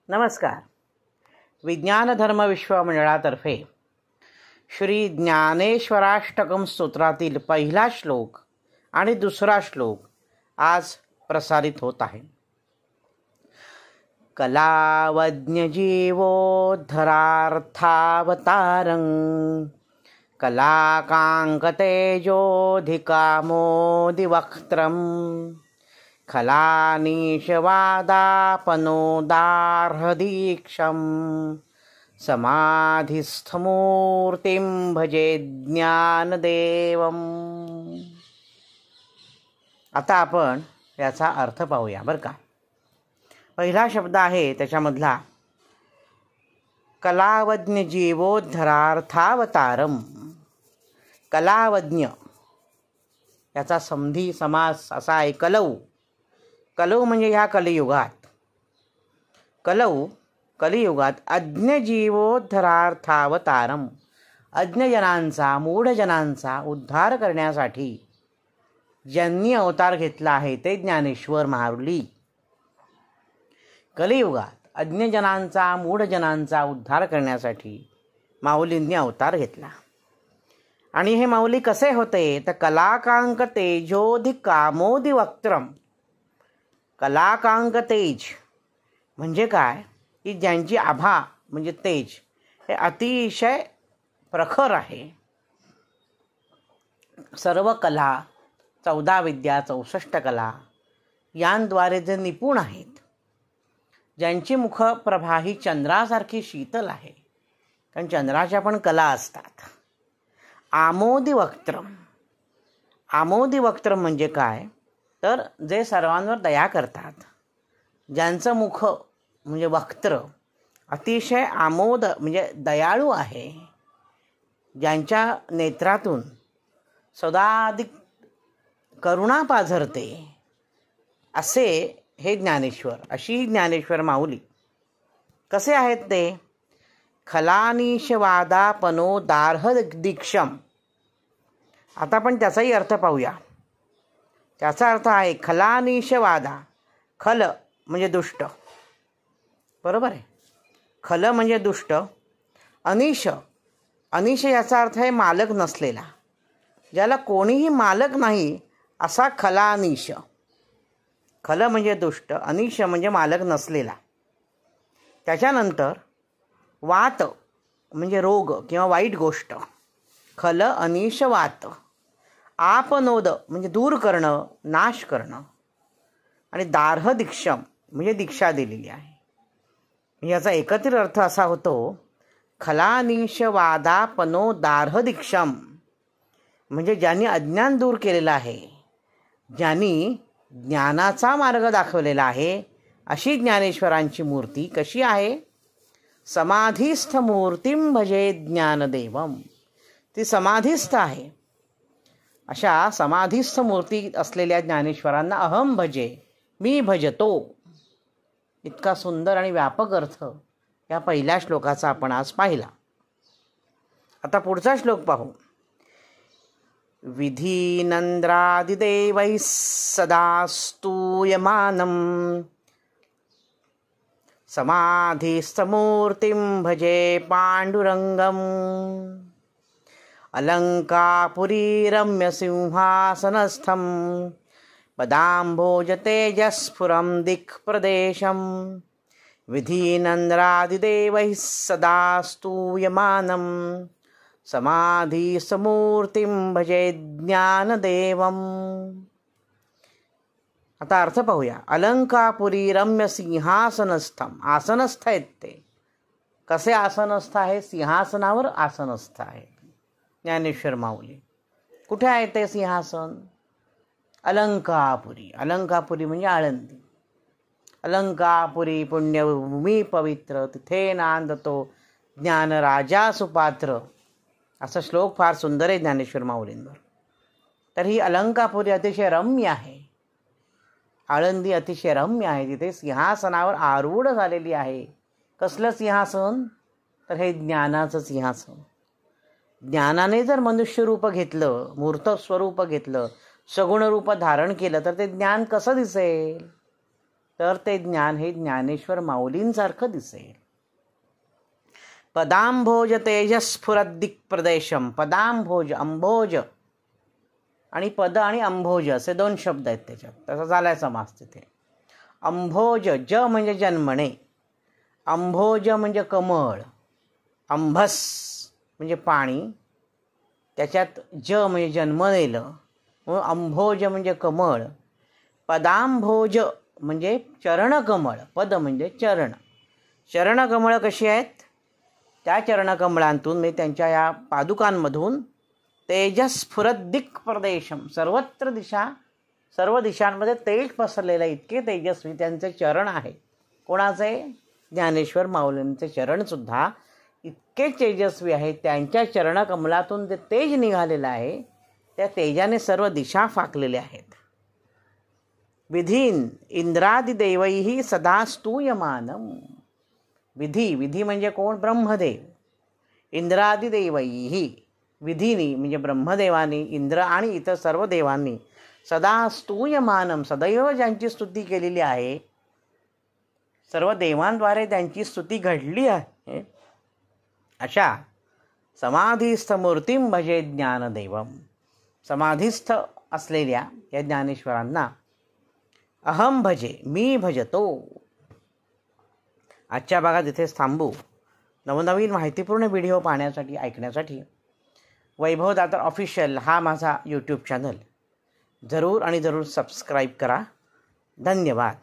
नमस्कार. विज्ञान धर्म विश्व मंडळातर्फे श्री ज्ञानेश्वराष्टकम स्तोत्रातील पहिला श्लोक आणि दुसरा श्लोक आज प्रसारित होत आहे. कलावज्ञजीवोद्धरार्थावतारं कलाकाङ्कतेजोऽधिकामोदिवक्त्रं खलानीशवादापनोदार्हदीक्षं समाधिस्थमूर्तिं भजे ज्ञानदेवम्. आता आपण याचा अर्थ पाहूया बरं का. पहिला शब्द आहे त्याच्यामधला कलावज्ञ जीवोद्धरार्थावतारम. कलावज्ञ याचा संधी समास असा आहे कलौ. कलौ म्हणजे ह्या कलियुगात, कलियुगात अज्ञजीवोद्धरार्थावतारम, अज्ञजनांचा मूढजनांचा उद्धार करण्यासाठी ज्यांनी अवतार घेतला आहे ते ज्ञानेश्वर माऊली. कलियुगात अज्ञजनांचा मूढजनांचा उद्धार करण्यासाठी माऊलींनी अवतार घेतला. आणि हे माऊली कसे होते तर कलाकांक तेजोधि कामोदि वक्त्रम. कलाकांक तेज म्हणजे काय की ज्यांची आभा म्हणजे तेज हे अतिशय प्रखर आहे. सर्व कला 14 विद्या 64 कला यांद्वारे जे निपुण आहेत, ज्यांची मुखप्रभा ही चंद्रासारखी शीतल आहे, कारण चंद्राच्या पण कला असतात. आमोदी वक्त्रम. आमोदी वक्त्रम म्हणजे काय तर जे सर्वांवर दया करतात, ज्यांचं मुख म्हणजे वक्त्र अतिशय आमोद म्हणजे दयाळू आहे, ज्यांच्या नेत्रातून सदाधिक करुणा पाझरते, असे हे ज्ञानेश्वर, अशी ज्ञानेश्वर माऊली. कसे आहेत ते? खलानीशवादापनो दार्ह दीक्षम. आता आपण त्याचाही अर्थ पाहूया. त्याचा अर्थ आहे खलानीशवादा. खल म्हणजे दुष्ट, बरोबर आहे. खल म्हणजे दुष्ट. अनिश, अनिश याचा अर्थ आहे मालक नसलेला, ज्याला कोणीही मालक नाही असा खलानीश. खल म्हणजे दुष्ट, अनिश म्हणजे मालक नसलेला. त्याच्यानंतर वात म्हणजे रोग किंवा वाईट गोष्ट. खल अनिश वात. आपनोद म्हणजे दूर करणं, नाश करणं. आणि दार्ह दीक्षम म्हणजे दीक्षा दिलेली आहे. याचा एकत्रित अर्थ असा होतो खलानीश वादापनो दार्ह दीक्षम म्हणजे ज्यांनी अज्ञान दूर केलेलं आहे, ज्यांनी ज्ञानाचा मार्ग दाखवलेला आहे, अशी ज्ञानेश्वरांची मूर्ती कशी आहे? समाधिस्थ मूर्तिं भजे ज्ञानदेवम. ती समाधिस्थ आहे. अशा समाधिस्थ मूर्ती असलेल्या ज्ञानेश्वरांना अहम भजे, मी भजतो. इतका सुंदर आणि व्यापक अर्थ या पहिल्या श्लोकाचा आपण आज पाहिला. आता पुढचा श्लोक पाहू. विधीनंद्रादिदेवैः सदा स्तूयमानं समाधिस्थमूर्तिं भजे पाण्डुरङ्गम्. अलङ्कापुरी रम्यसिंहासनस्थं पदाम्भोजतेजस्फुरं दिक्प्रदेशं. विधीनन्द्रादिदेवैः सदा स्तूयमानं समाधिसमूर्तिं भजे ज्ञानदेवम्. आता अर्थ पाहूया. अलंकापुरी रम्य सिंहासनस्थम. आसनस्थ आहेत ते. कसे आसनस्थ आहे? सिंहासनावर आसनस्थ आहे ज्ञानेश्वर माऊली. कुठे आहे ते सिंहासन? अलंकापुरी. अलंकापुरी म्हणजे आळंदी. अलंकापुरी पुण्यभूमी पवित्र, तिथे नांदतो ज्ञानराजा सुपात्र. असा श्लोक फार सुंदर आहे ज्ञानेश्वर माऊलींवर. तर ही अलंकापुरी अतिशय रम्य आहे. आळंदी अतिशय रम्य आहे. तिथे सिंहासनावर आरूढ झालेली आहे. कसलं सिंहासन तर हे ज्ञानाचं सिंहासन. ज्ञानाने जर मनुष्य रूप घेतलं, मूर्त स्वरूप घेतलं, सगुण रूप धारण केलं तर ते ज्ञान कसं दिसेल? तर ते ज्ञान हे ज्ञानेश्वर माऊलींसारखं दिसेल. पदांभोज तेजस्फुरद्दिक्प्रदेशम. पदांभोज, अंभोज आणि पद आणि अंभोज असे 2 शब्द आहेत त्याच्यात. तसा झालाय समास तिथे. अंभोज, ज म्हणजे जन्मणे, अंभोज म्हणजे कमळ, अंभस म्हणजे पाणी, त्याच्यात ज म्हणजे जन्मलेलं, म्हणून अंभोज म्हणजे कमळ. पदांभोज म्हणजे चरणकमळ, पद म्हणजे चरण. चरणकमळ कशी आहेत? त्या चरणकमळांतून म्हणजे त्यांच्या या पादुकांमधून तेजस्फुरद्दिक् प्रदेशम, सर्वत्र दिशा, सर्व दिशांमध्ये तेज पसरलेलं इतके तेजस्वी त्यांचे चरण आहे. कोणाचे? ज्ञानेश्वर माऊलींचे चरणसुद्धा इतके तेजस्वी आहेत. त्यांच्या चरणकमलातून जे तेज निघालेलं आहे त्या तेजाने सर्व दिशा फाकलेल्या आहेत. विधीन इंद्रादिदेवैही सदा स्तूयमानम. विधी, विधी म्हणजे कोण? ब्रह्मदेव. इंद्रादिदेवैही, विधीनी म्हणजे ब्रह्मदेवानी, इंद्र आणि इतर सर्व देवांनी सदा स्तूयमानम, सदैव ज्यांची स्तुती केलेली आहे, सर्व देवांद्वारे त्यांची स्तुती घडली आहे, अशा समाधीस्थ मूर्तीम भजे ज्ञानदेवम. समाधीस्थ असलेल्या या ज्ञानेश्वरांना अहम भजे, मी भजतो. आजच्या भागात इथेच थांबू. नवनवीन माहितीपूर्ण व्हिडिओ पाहण्यासाठी, ऐकण्यासाठी वैभव दातार ऑफिशियल हा माझा यूट्यूब चॅनल जरूर आणि जरूर सबस्क्राईब करा. धन्यवाद.